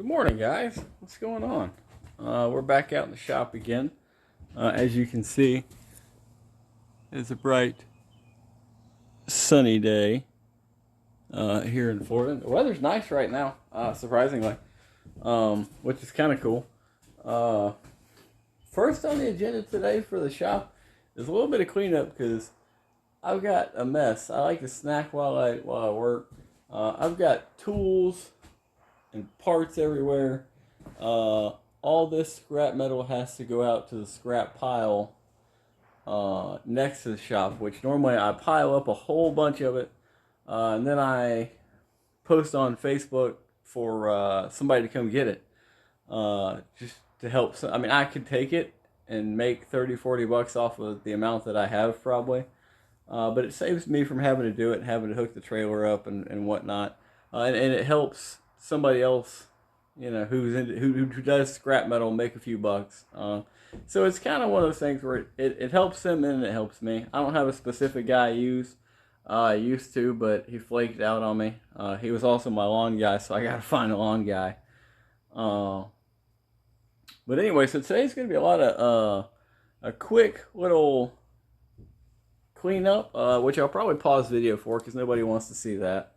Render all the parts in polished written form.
Good morning, guys. What's going on? We're back out in the shop again. As you can see, it's a bright, sunny day here in Florida. The weather's nice right now, surprisingly, which is kind of cool. First on the agenda today for the shop is a little bit of cleanup because I've got a mess. I like to snack while I work. I've got tools and parts everywhere. All this scrap metal has to go out to the scrap pile next to the shop, which normally I pile up a whole bunch of it, and then I post on Facebook for somebody to come get it, just to help. I mean, I could take it and make 30-40 bucks off of the amount that I have probably, but it saves me from having to do it, having to hook the trailer up and whatnot, and it helps somebody else, you know, who does scrap metal make a few bucks. So it's kind of one of those things where it helps them and it helps me. I don't have a specific guy I used to, but he flaked out on me. He was also my lawn guy, so I gotta find a lawn guy. But anyway, so today's gonna be a lot of a quick little cleanup, which I'll probably pause the video for because nobody wants to see that.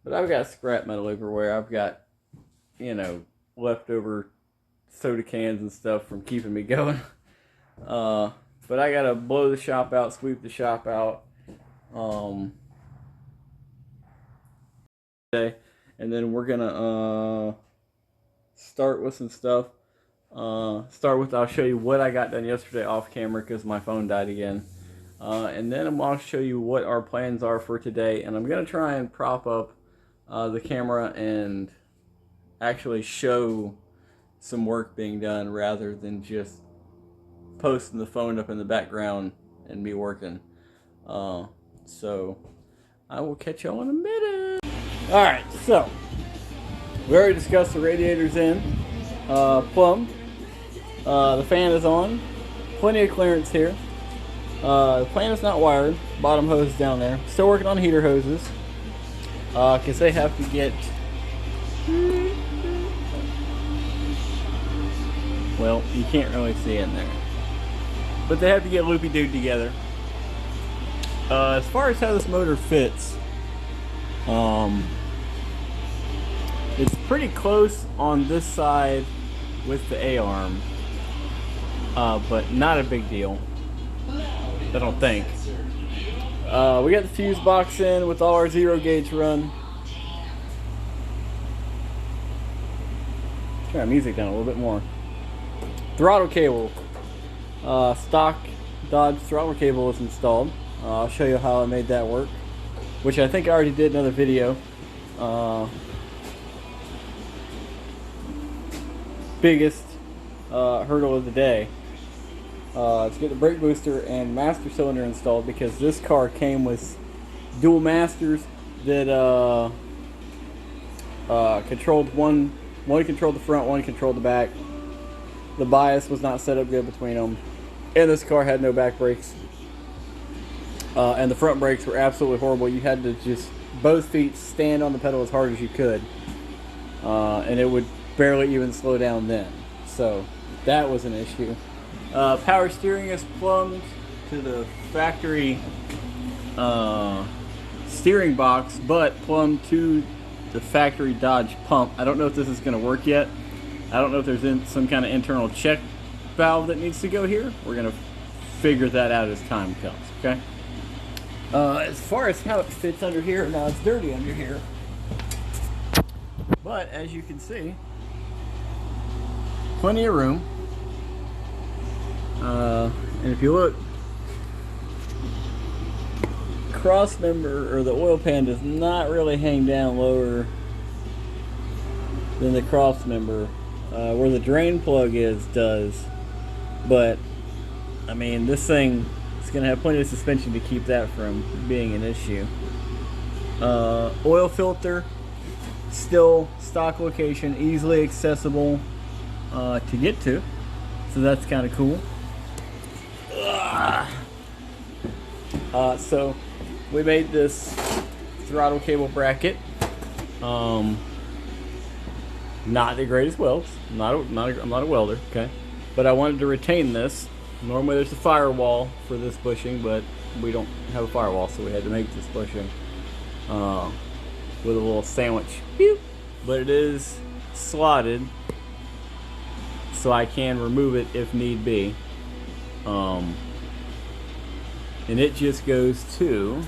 But I've got scrap metal everywhere. I've got, you know, leftover soda cans and stuff from keeping me going. But I gotta blow the shop out, sweep the shop out. Today, and then we're gonna start with some stuff. I'll show you what I got done yesterday off camera because my phone died again. And then I'll show you what our plans are for today. And I'm gonna try and prop up the camera and actually show some work being done rather than just posting the phone up in the background and me working. So I will catch y'all in a minute. Alright, so we already discussed the radiator's in, plumbed. The fan is on, plenty of clearance here. The fan is not wired, bottom hose is down there. Still working on heater hoses. Because they have to get, well, you can't really see in there, but they have to get loopy-dood together. As far as how this motor fits, it's pretty close on this side with the A-arm, but not a big deal, I don't think. We got the fuse box in with all our 0 gauge run. Turn our music down a little bit more. Throttle cable. Stock Dodge throttle cable is installed. I'll show you how I made that work, which I think I already did another video. Biggest hurdle of the day. Let's get the brake booster and master cylinder installed because this car came with dual masters that controlled one controlled the front, one controlled the back. The bias was not set up good between them, and this car had no back brakes, and the front brakes were absolutely horrible. You had to just both feet stand on the pedal as hard as you could, and it would barely even slow down then. So that was an issue. Power steering is plumbed to the factory steering box, but plumbed to the factory Dodge pump. I don't know if this is going to work yet. I don't know if there's some kind of internal check valve that needs to go here. We're going to figure that out as time comes, okay? As far as how it fits under here, now it's dirty under here. But as you can see, plenty of room. And if you look, cross member or the oil pan does not really hang down lower than the cross member. Where the drain plug is does, but I mean this thing is going to have plenty of suspension to keep that from being an issue. Oil filter, still stock location, easily accessible to get to, so that's kind of cool. So we made this throttle cable bracket Not the greatest welds. I'm not a welder, okay? But I wanted to retain this. Normally there's a firewall for this bushing, but we don't have a firewall, so we had to make this bushing with a little sandwich. Pew! But it is slotted, so I can remove it if need be. And it just goes to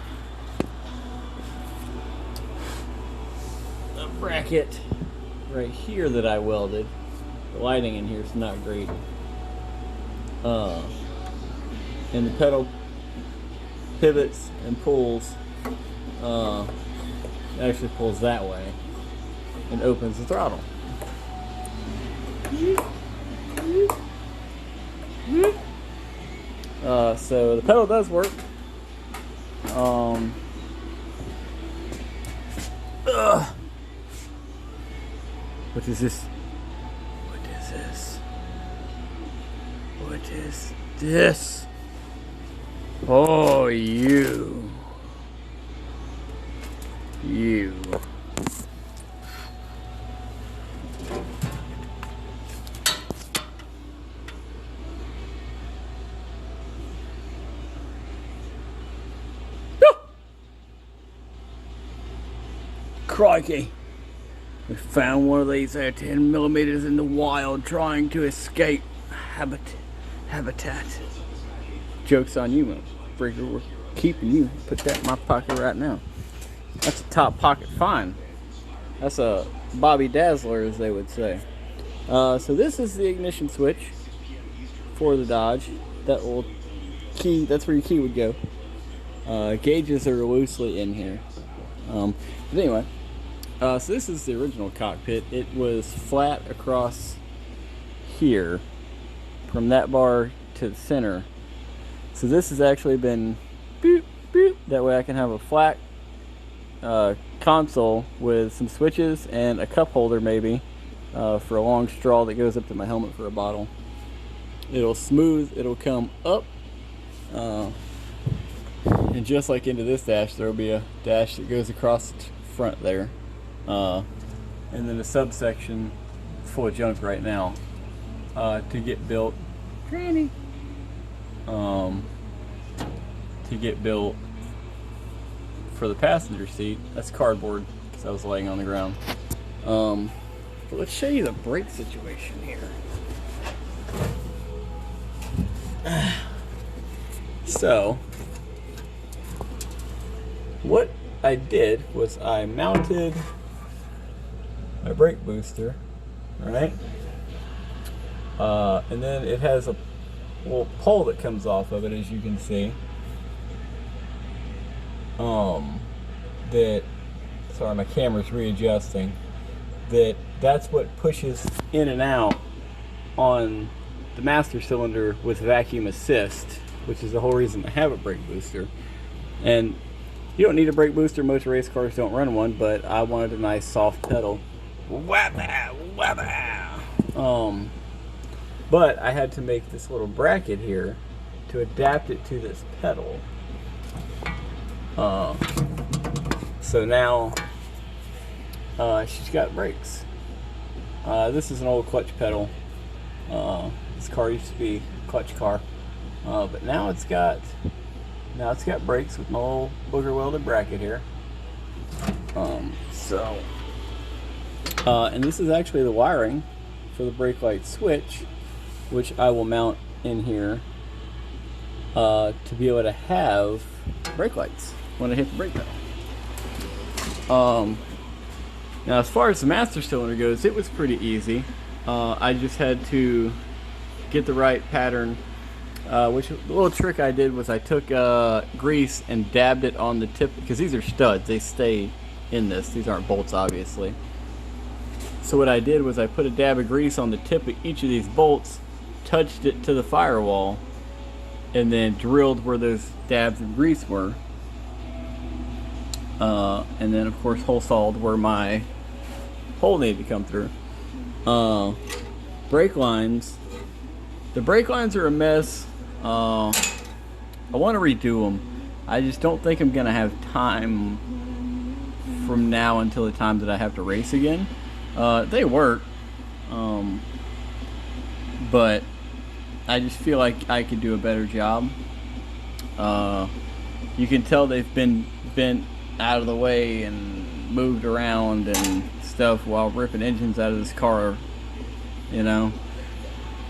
a bracket right here that I welded. The lighting in here is not great. And the pedal pivots and pulls, actually pulls that way and opens the throttle. So the pedal does work. What is this? What is this? What is this? Oh, you. Crikey. We found one of these there 10 millimeters in the wild trying to escape habitat. Joke's on you, freaker. We're keeping you. Put that in my pocket right now. That's a top pocket find. That's a Bobby Dazzler, as they would say. So this is the ignition switch for the Dodge. That will key, that's where your key would go. Gauges are loosely in here. But anyway. So this is the original cockpit. It was flat across here from that bar to the center. So this has actually been boop, boop. That way I can have a flat console with some switches and a cup holder maybe for a long straw that goes up to my helmet for a bottle. It'll smooth, it'll come up. And just like into this dash, there will be a dash that goes across the front there. And then a subsection full of junk right now to get built. Tranny. To get built for the passenger seat. That's cardboard because I was laying on the ground. But let's show you the brake situation here. So, what I did was I mounted my brake booster, right? And then it has a little pole that comes off of it, as you can see. Sorry, my camera's readjusting. That's what pushes in and out on the master cylinder with vacuum assist, which is the whole reason I have a brake booster. And you don't need a brake booster, most race cars don't run one, but I wanted a nice soft pedal. But I had to make this little bracket here to adapt it to this pedal. So now she's got brakes. This is an old clutch pedal. This car used to be a clutch car, but now it's got brakes with my little booger welded bracket here. And this is actually the wiring for the brake light switch, which I will mount in here to be able to have brake lights when I hit the brake pedal. Now as far as the master cylinder goes, it was pretty easy. I just had to get the right pattern, which the little trick I did was I took grease and dabbed it on the tip, because these are studs, they stay in this, these aren't bolts obviously. So what I did was I put a dab of grease on the tip of each of these bolts, touched it to the firewall, and then drilled where those dabs of grease were. And then of course hole sawed where my hole needed to come through. Brake lines. The brake lines are a mess. I want to redo them. I just don't think I'm going to have time from now until the time that I have to race again. They work, but I just feel like I could do a better job. You can tell they've been bent out of the way and moved around and stuff while ripping engines out of this car, you know.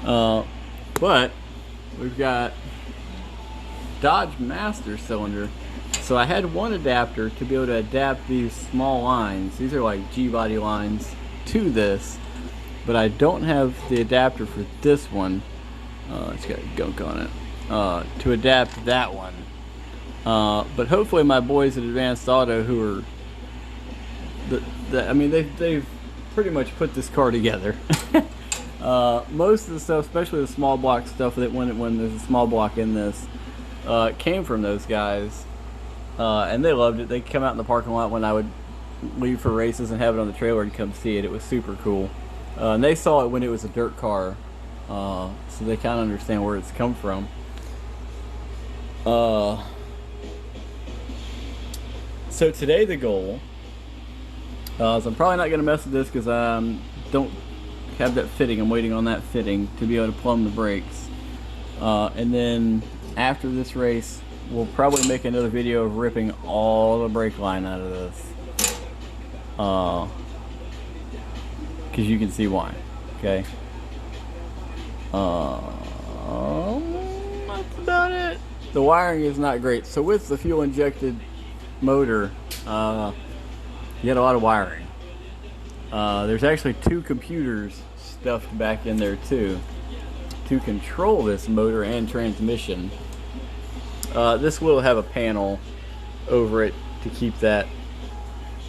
But we've got Dodge master cylinder, so I had one adapter to be able to adapt these small lines. These are like G-body lines to this, but I don't have the adapter for this one. It's got gunk on it to adapt that one. But hopefully my boys at Advanced Auto, who are I mean they've pretty much put this car together. Most of the stuff, especially the small block stuff, that when there's a small block in this, came from those guys, and they loved it. They come out in the parking lot when I would leave for races and have it on the trailer and come see it. It was super cool. And they saw it when it was a dirt car, so they kind of understand where it's come from. So today the goal, so I'm probably not going to mess with this because I don't have that fitting. I'm waiting on that fitting to be able to plumb the brakes. And then after this race, we'll probably make another video of ripping all the brake line out of this. Because you can see why. Okay. That's about it. The wiring is not great. So with the fuel injected motor, you had a lot of wiring. There's actually 2 computers stuffed back in there too to control this motor and transmission. This will have a panel over it to keep that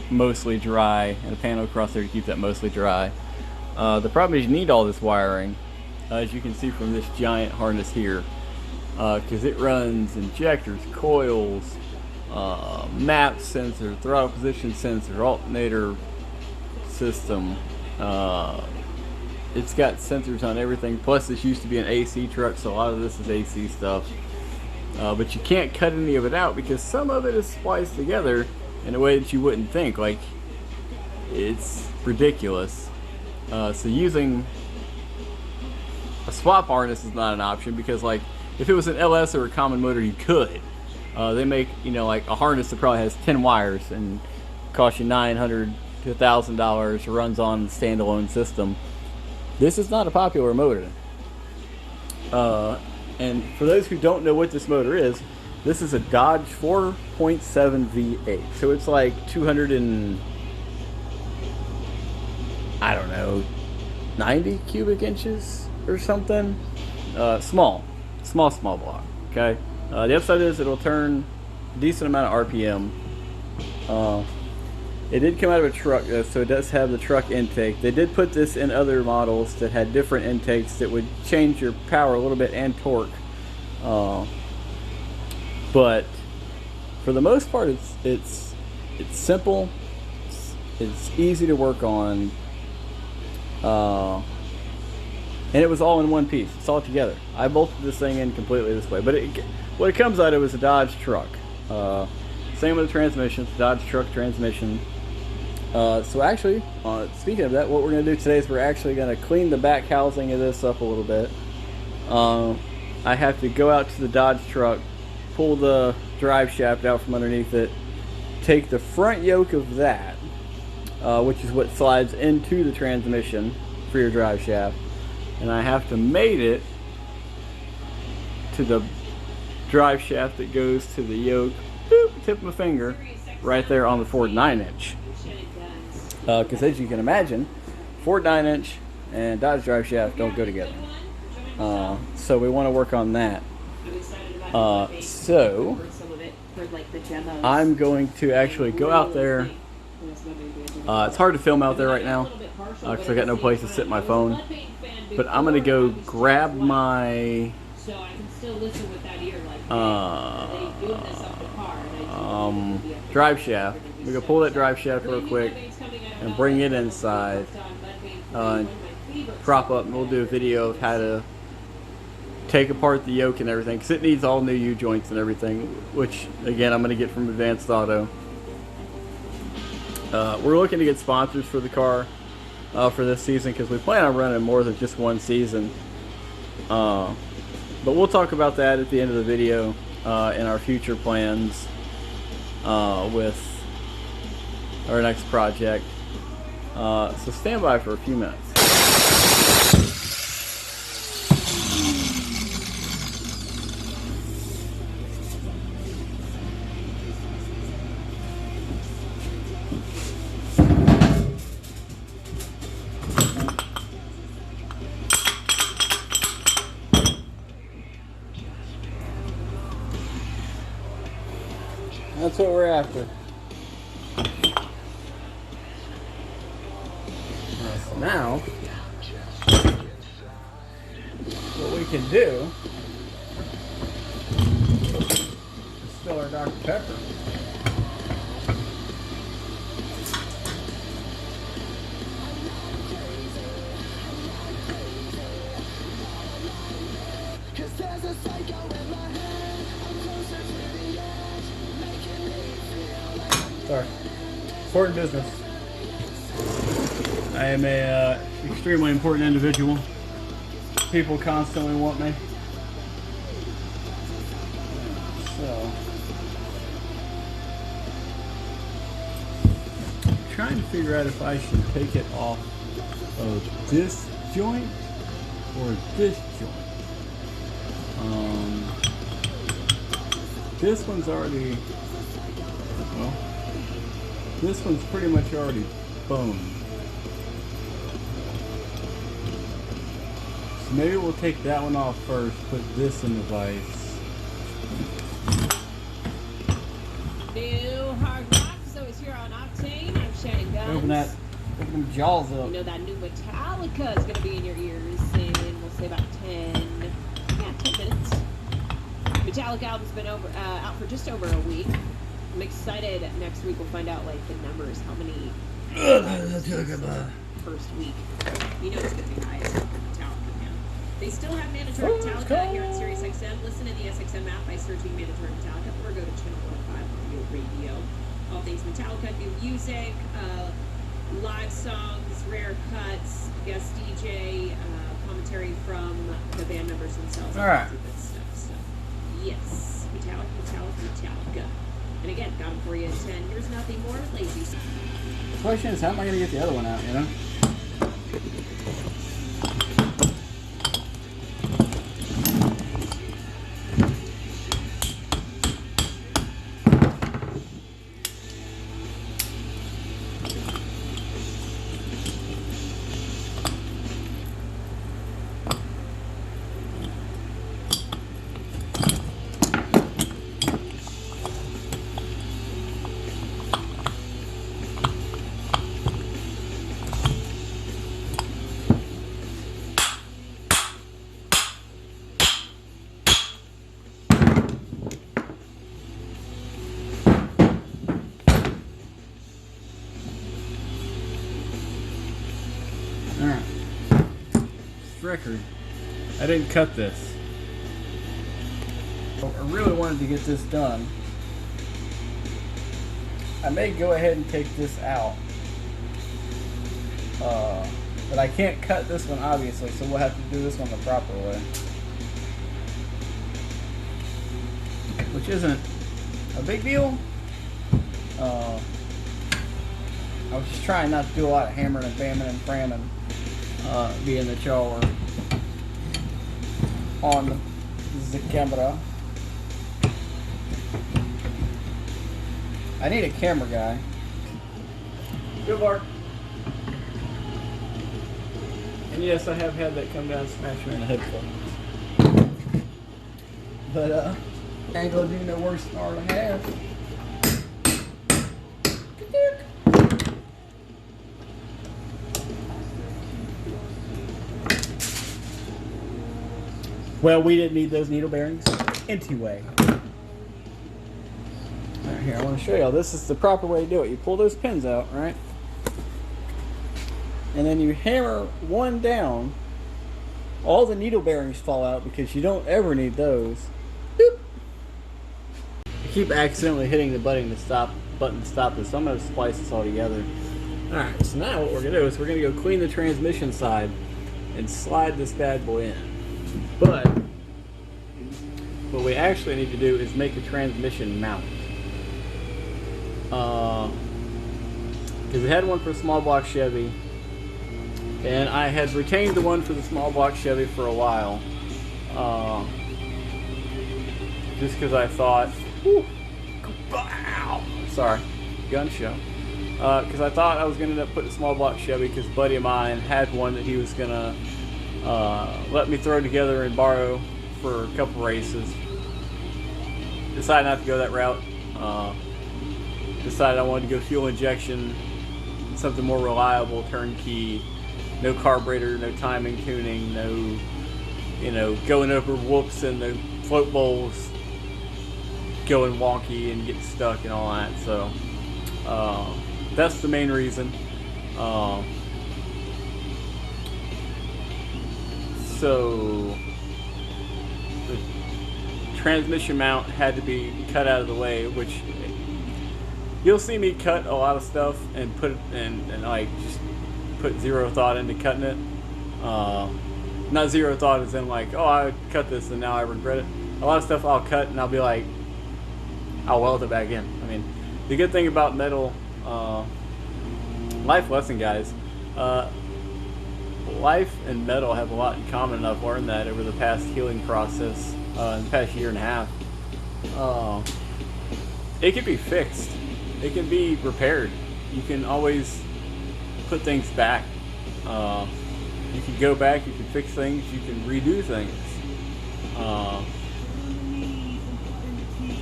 mostly dry, and a panel across there to keep that mostly dry. The problem is you need all this wiring, as you can see from this giant harness here, because it runs injectors, coils, map sensor, throttle position sensor, alternator system. It's got sensors on everything. Plus, this used to be an AC truck, so a lot of this is AC stuff. But you can't cut any of it out because some of it is spliced together in a way that you wouldn't think. Like, it's ridiculous. So using a swap harness is not an option because, like, if it was an LS or a common motor, you could. They make, you know, like a harness that probably has 10 wires and costs you $900 to $1,000, runs on the standalone system. This is not a popular motor. And for those who don't know what this motor is, this is a Dodge 4.7 V8. So it's like 200 and, I don't know, 90 cubic inches or something. Small block. Okay. The upside is it'll turn a decent amount of RPM. It did come out of a truck, so it does have the truck intake. They did put this in other models that had different intakes that would change your power a little bit and torque. But for the most part, it's simple. It's easy to work on. And it was all in one piece. It's all together. I bolted this thing in completely this way. But what it comes out of is a Dodge truck. Same with the transmission. It's a Dodge truck transmission. So actually, speaking of that, what we're going to do today is we're actually going to clean the back housing of this up a little bit. I have to go out to the Dodge truck, pull the drive shaft out from underneath it, take the front yoke of that, which is what slides into the transmission for your drive shaft, and I have to mate it to the drive shaft that goes to the yoke. Boop, tip of my finger right there on the Ford 9-inch. Because as you can imagine, Ford 9-inch and Dodge drive shaft don't go together. So we want to work on that. So I'm going to actually go out there. It's hard to film out there right now because I got no place to sit my phone. But I'm going to go grab my drive shaft. We're going to pull that drive shaft real quick and bring it inside and prop up, and we'll do a video of how to take apart the yoke and everything, because it needs all new U-joints and everything, which again I'm going to get from Advanced Auto. We're looking to get sponsors for the car. for this season because we plan on running more than just one season. But we'll talk about that at the end of the video in our future plans with our next project. So stand by for a few minutes. That's what we're after. Now, what we can do is fill our Dr. Pepper. Sorry. Important business. I am a extremely important individual. People constantly want me. So, I'm trying to figure out if I should take it off of this joint or this joint. This one's already, well, this one's pretty much already boned. So maybe we'll take that one off first, put this in the vise. New Hard Rock, so it's here on Octane. I'm Shannon Guns. Open them jaws up. You know that new Metallica is going to be in your ears in, we'll say about 10 minutes. Metallica album's been out for just over a week. I'm excited. Next week we'll find out like the numbers, how many first week. You know it's going to be high as for Metallica, man. They still have mandatory Metallica here on Sirius XM. Listen to the SXM app by searching mandatory Metallica or go to channel 105 on your radio. All things Metallica, new music, live songs, rare cuts, guest DJ, commentary from the band members themselves. All right. Good stuff. So, yes, Metallica. And again, got them for you at 10. Here's nothing more lazy. The question is, how am I going to get the other one out, you know? Alright. Record. I didn't cut this. I really wanted to get this done. I may go ahead and take this out. But I can't cut this one obviously, so we'll have to do this one the proper way. Which isn't a big deal. I was just trying not to do a lot of hammering and bamming and cramming. Being that y'all are on the camera. I need a camera guy. Good work. And yes, I have had that come down and smash me in the head before. But ain't gonna do no worse than hour and a half. Well, we didn't need those needle bearings anyway. Alright, here, I want to show y'all. This is the proper way to do it. You pull those pins out, right? And then you hammer one down. All the needle bearings fall out because you don't ever need those. Boop. I keep accidentally hitting the button to stop this, so I'm going to splice this all together. Alright, so now what we're going to do is we're going to go clean the transmission side and slide this bad boy in. But what we actually need to do is make a transmission mount. Because we had one for a small block Chevy, and I had retained the one for the small block Chevy for a while. Just because I thought, sorry, gun show. Because I thought I was going to end up putting a small block Chevy because a buddy of mine had one that he was going to let me throw together and borrow for a couple races. Decided not to go that route. Decided I wanted to go fuel injection, something more reliable, turnkey, no carburetor, no timing tuning, no, going over whoops and the float bowls going wonky and getting stuck and all that. So that's the main reason. So the transmission mount had to be cut out of the way, which you'll see me cut a lot of stuff and put it and like just put zero thought into cutting it. Not zero thought as in like, oh, I cut this and now I regret it. A lot of stuff I'll cut and I'll be like, I'll weld it back in. I mean, the good thing about metal, life lesson, guys. Life and metal have a lot in common, and I've learned that over the past healing process, in the past year and a half. It can be fixed. It can be repaired. You can always put things back. You can go back, you can fix things, you can redo things.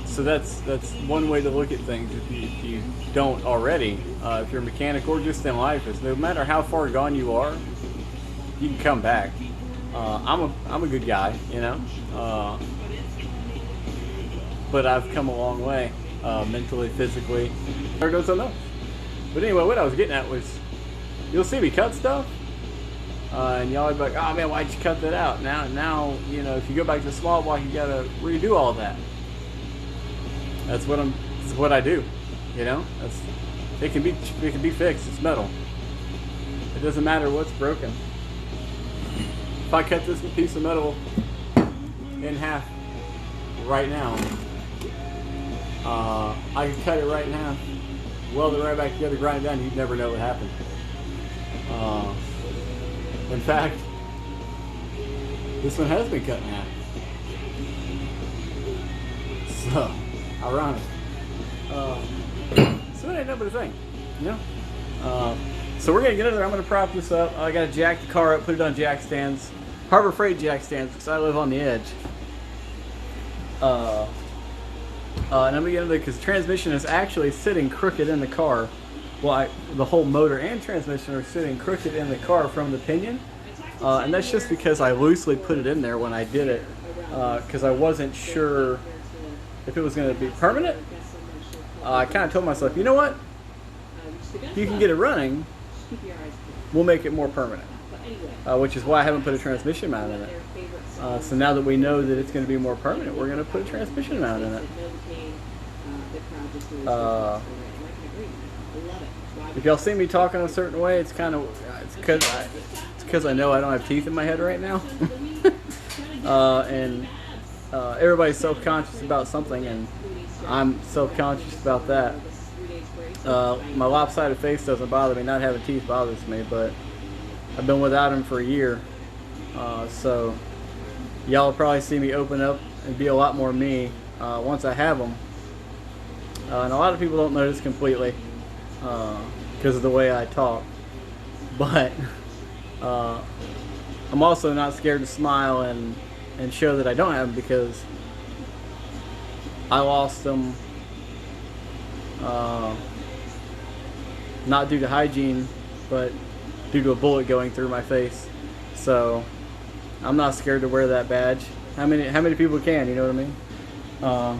So that's one way to look at things if you don't already. If you're a mechanic or just in life, is no matter how far gone you are, you can come back. I'm a good guy, but I've come a long way, mentally, physically. There goes something else. But anyway, what I was getting at was, you'll see me cut stuff, and y'all be like, "Oh man, why'd you cut that out?" Now, if you go back to the small block, you gotta redo all that. That's what I do. It can be fixed. It's metal. It doesn't matter what's broken. If I cut this piece of metal in half right now, I can cut it right in half, weld it right back together, grind it down. You'd never know what happened. In fact, this one has been cut in half. So, ironic. So it ain't no but a thing, So we're gonna get in there. I'm gonna prop this up. I gotta jack the car up, put it on jack stands, Harbor Freight jack stands, because I live on the edge. And I'm gonna get in there because the transmission is actually sitting crooked in the car. Well, the whole motor and transmission are sitting crooked in the car from the pinion, and that's just because I loosely put it in there when I did it, because I wasn't sure if it was going to be permanent. I kind of told myself, you know what? You can get it running. We'll make it more permanent, which is why I haven't put a transmission mount in it. So now that we know that it's going to be more permanent, we're going to put a transmission mount in it. If y'all see me talking a certain way, it's because I know I don't have teeth in my head right now, and everybody's self-conscious about something, and I'm self-conscious about that. My lopsided face doesn't bother me. Not having teeth bothers me, but I've been without them for a year, so y'all will probably see me open up and be a lot more me once I have them. And a lot of people don't notice completely because of the way I talk, but I'm also not scared to smile and show that I don't have them, because I lost them not due to hygiene, but due to a bullet going through my face. So I'm not scared to wear that badge. How many people can? You know what I mean?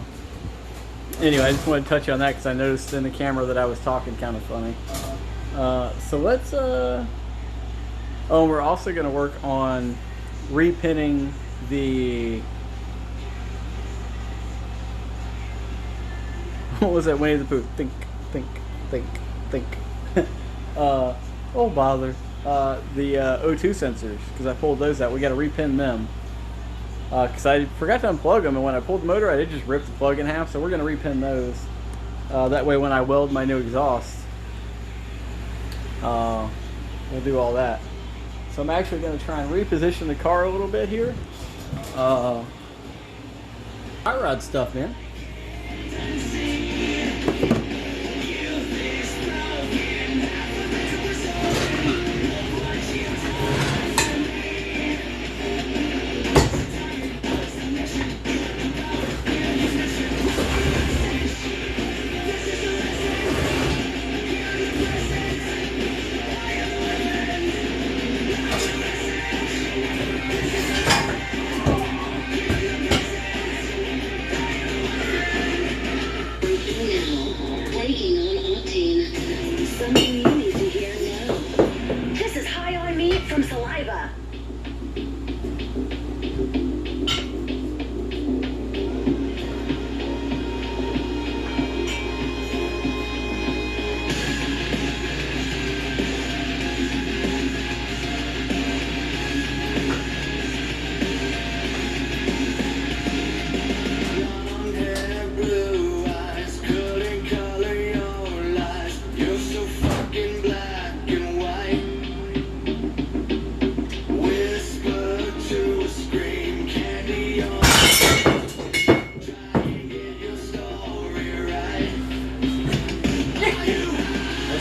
Anyway, I just wanted to touch on that because I noticed in the camera that I was talking kind of funny. So let's. We're also going to work on repinning the. What was that? Winnie the Pooh. Think. Oh bother. The O2 sensors, because I pulled those out. We got to repin them. Because I forgot to unplug them, and when I pulled the motor, I did just rip the plug in half. So we're going to repin those. That way, when I weld my new exhaust, we'll do all that. So I'm actually going to try and reposition the car a little bit here. Hot rod stuff, man.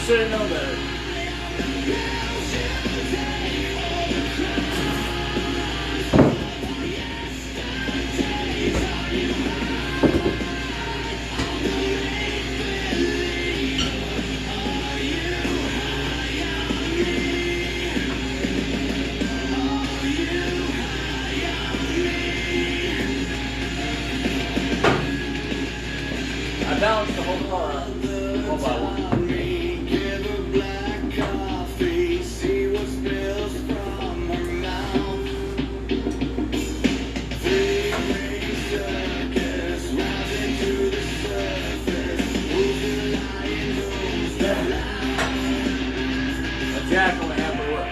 Should have known better. I balanced the whole car one by one. Jack only half the work.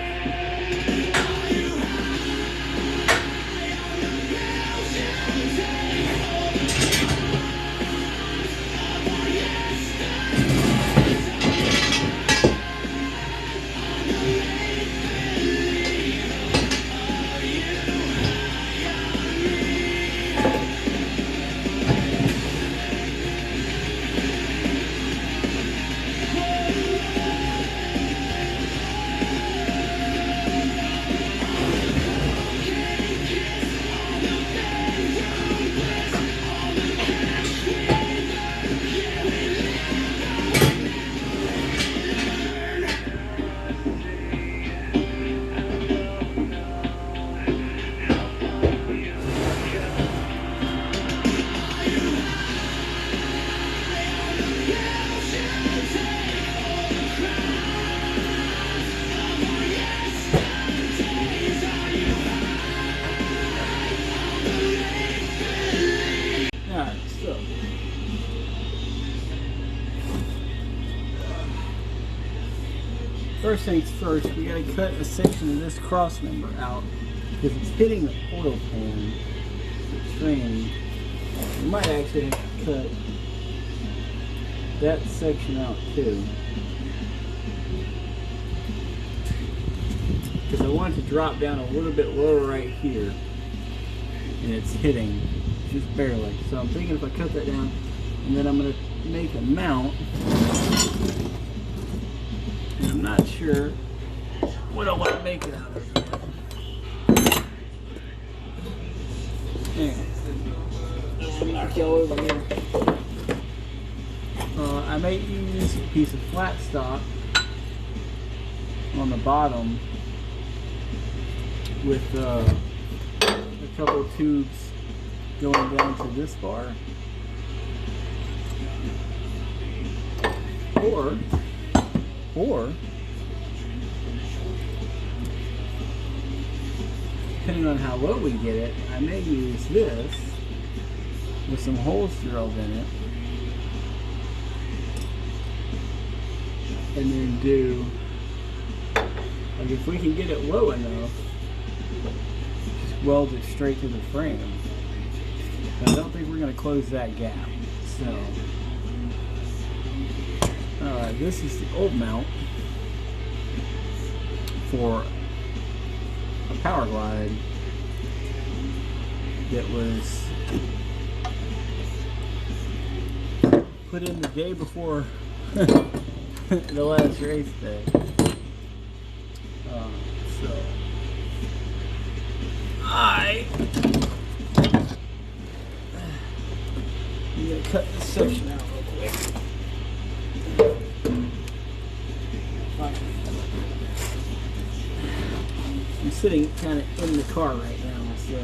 First things first, we gotta cut a section of this cross member out because it's hitting the oil pan, the tranny. We might actually have to cut that section out too, because I want it to drop down a little bit lower right here, and it's hitting just barely. So I'm thinking if I cut that down, and then I'm gonna make a mount. I'm not sure what I want to make it out of. Anyway, knock y'all over here. I may use a piece of flat stock on the bottom with a couple of tubes going down to this bar, or depending on how low we get it, I may use this with some holes drilled in it, and then do Like if we can get it low enough, just weld it straight to the frame. I don't think we're going to close that gap. So, this is the old mount for a power glide that was put in the day before the last race day. So I'm gonna cut this section out real quick. I'm sitting kind of in the car right now, so.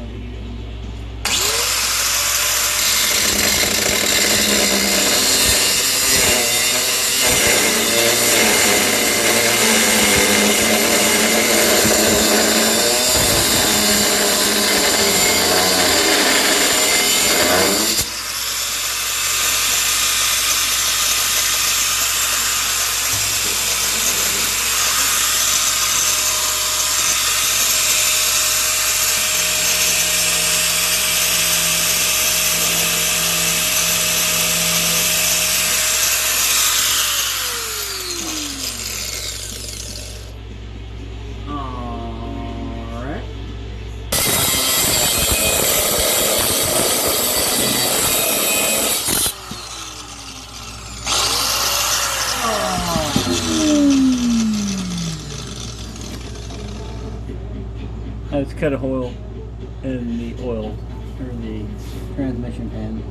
I just cut a hole in the oil, or the transmission pan.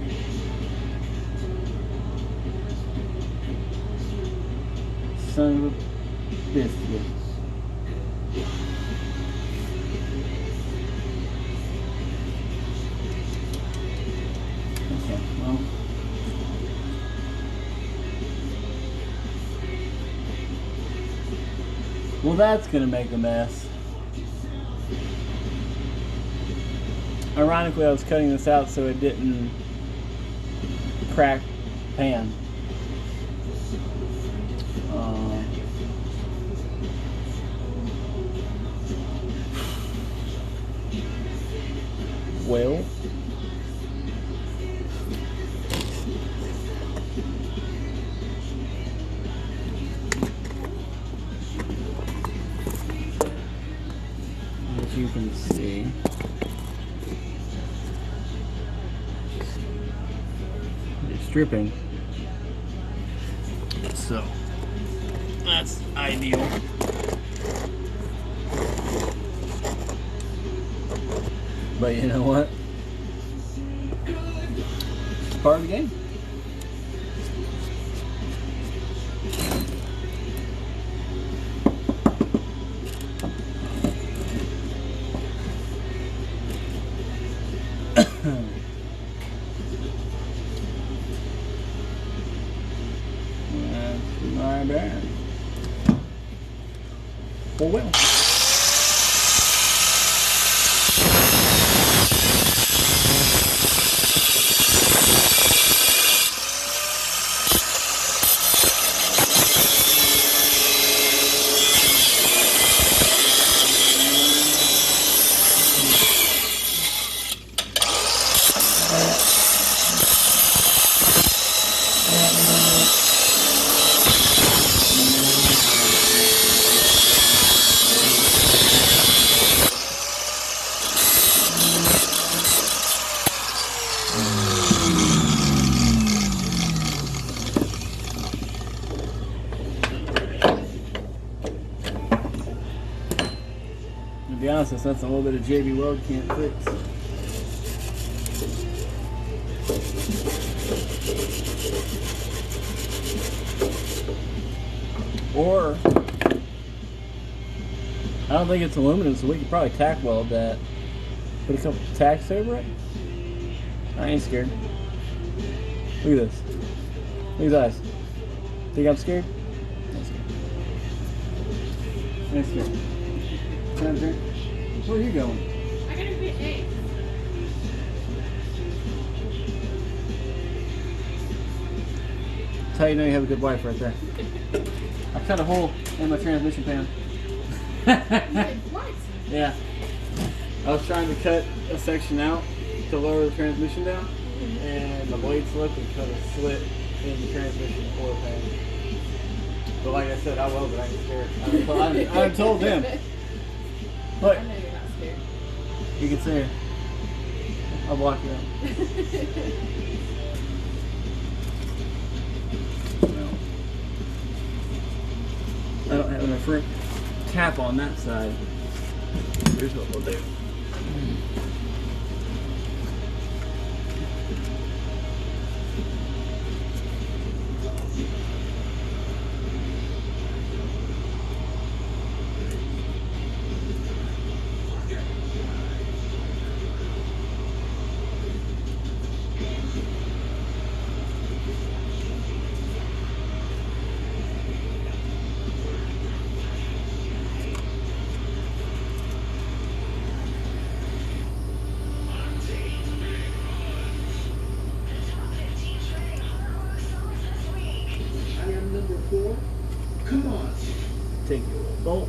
Son of a biscuit. Okay, well that's gonna make a mess. Ironically, I was cutting this out so it didn't crack the pan. Well, as you can see, it's dripping, so that's ideal. But you know what? It's part of the game. That's my bad. Well. To be honest, that's a little bit of JB Weld can't fix. Or, I don't think it's aluminum, so we could probably tack weld that. Put a couple tacks over it. I ain't scared. Look at this. Look at his eyes. Think I'm scared? I'm scared. I'm scared. Where are you going? I gotta get eggs. That's how you know you have a good wife right there. I cut a hole in my transmission pan. Yeah. I was trying to cut a section out to lower the transmission down, and the blade slipped and cut a slit in the transmission oil pan. But like I said, I will, but I ain't scared. I told him. Look. I know you're not scared. You can see her. I'll block you out. No. I don't have enough room. Cap on that side. Here's what we'll do. Come on. Take your little bolt.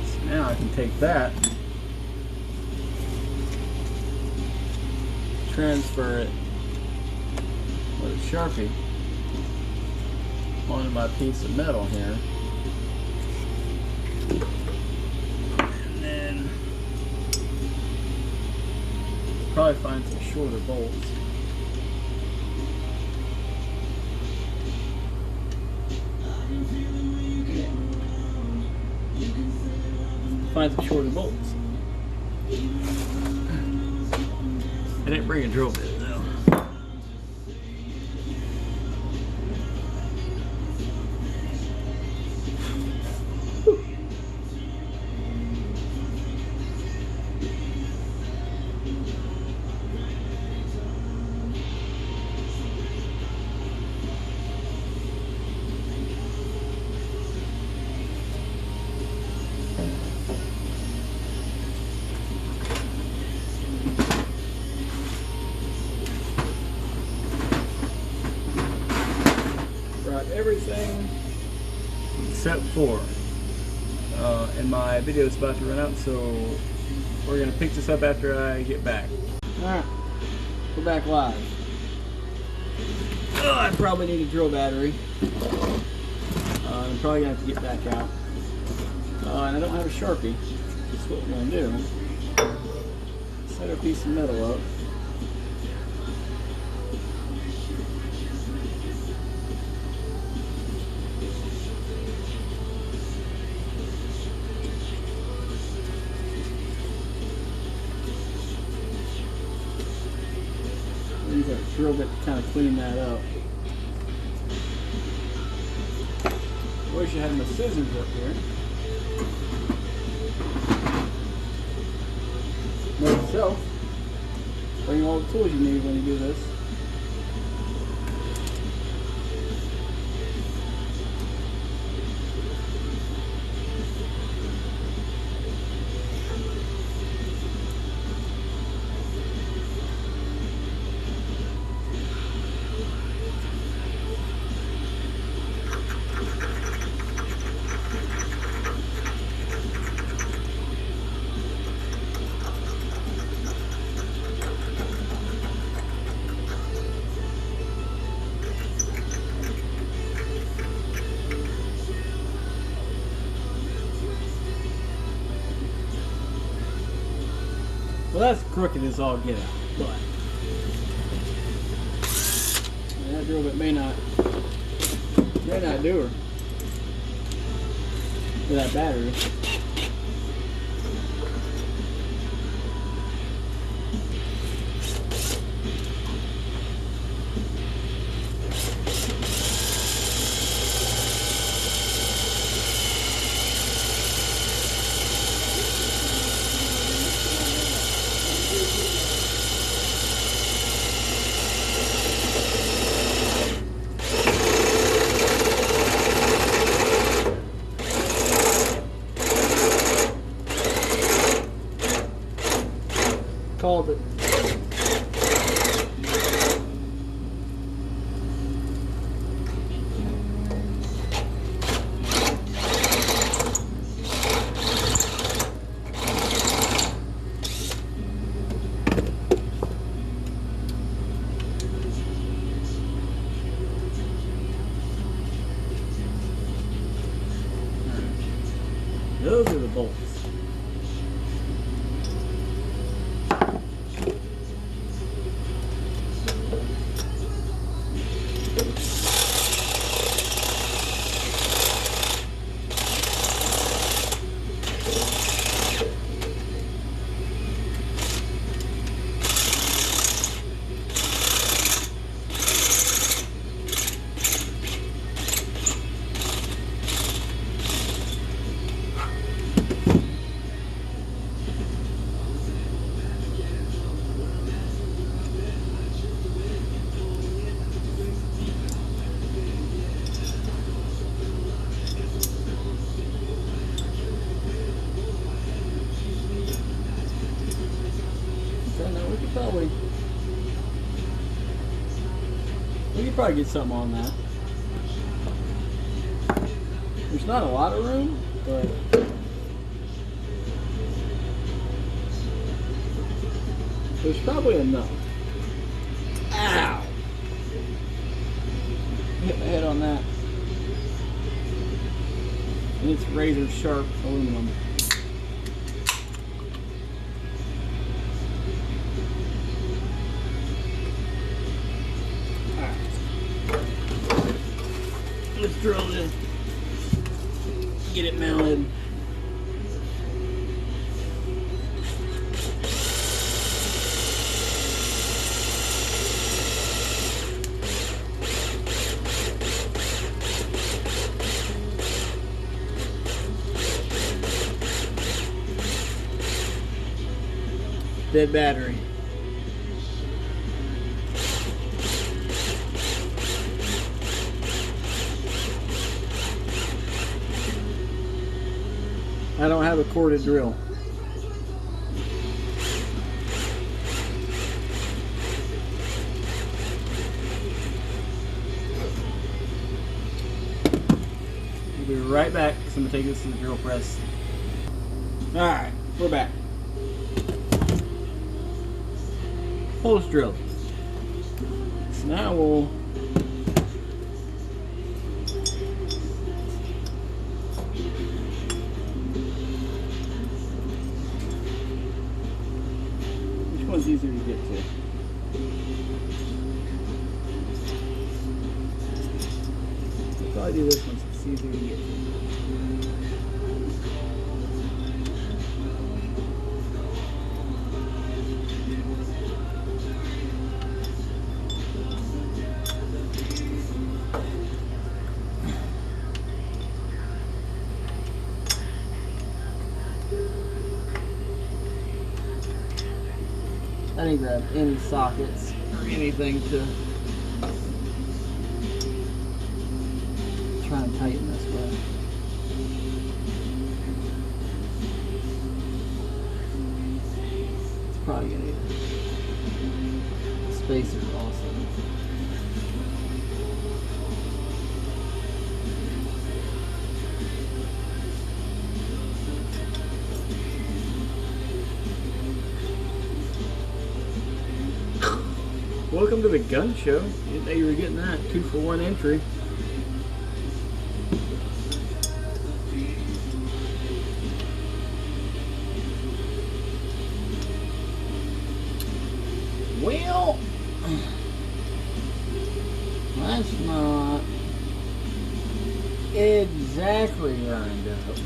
So now I can take that, transfer it with a Sharpie onto my piece of metal here. And then probably find some shorter bolts. Find some shorter bolts. I didn't bring a drill bit though. Everything except for and my video is about to run out, so we're gonna pick this up after I get back. Alright, we're back live. I probably need a drill battery. I'm probably gonna have to get back out. And I don't have a Sharpie. That's what we're gonna do. Set a piece of metal up. Use that drill bit to kind of clean that up. I wish I had my scissors up here. Note to self, bring all the tools you need when you do this. Well, that's crooked as all get out, but that drill bit may not do her with that battery. Those are the bolts. We could probably get something on that. There's not a lot of room, but there's probably enough. Ow! Hit my head on that. And it's razor sharp aluminum. Let's drill this. Get it mounted. Dead battery. I don't have a corded drill. We'll be right back because I'm going to take this to the drill press. Alright, we're back. Hole's drilled. So now we'll one's easier to get to. I'll probably do this one so it's easier to get to. I didn't grab any sockets or anything to try and tighten this with. It's probably gonna need a spacer also. Welcome to the gun show. Didn't know you were getting that 2-for-1 entry. Well, that's not exactly lined up.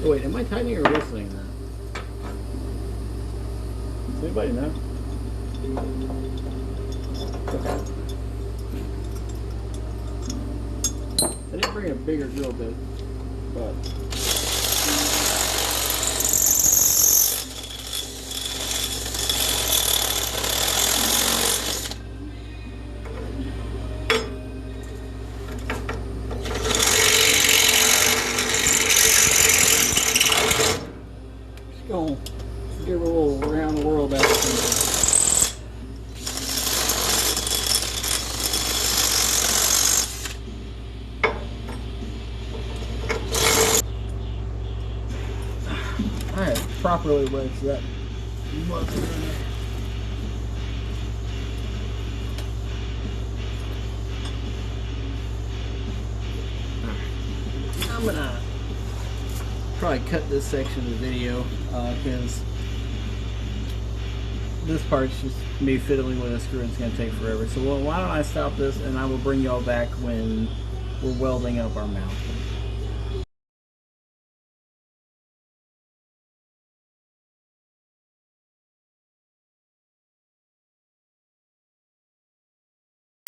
Oh wait, am I tightening or loosening that? Does anybody know? Okay. I didn't bring a bigger drill bit, but gonna give a little around the world action. I have properly wedged that muzzle in it. I'm gonna probably cut this section of the video because this part's just me fiddling with a screw and it's gonna take forever. So why don't I stop this and I will bring y'all back when we're welding up our mount.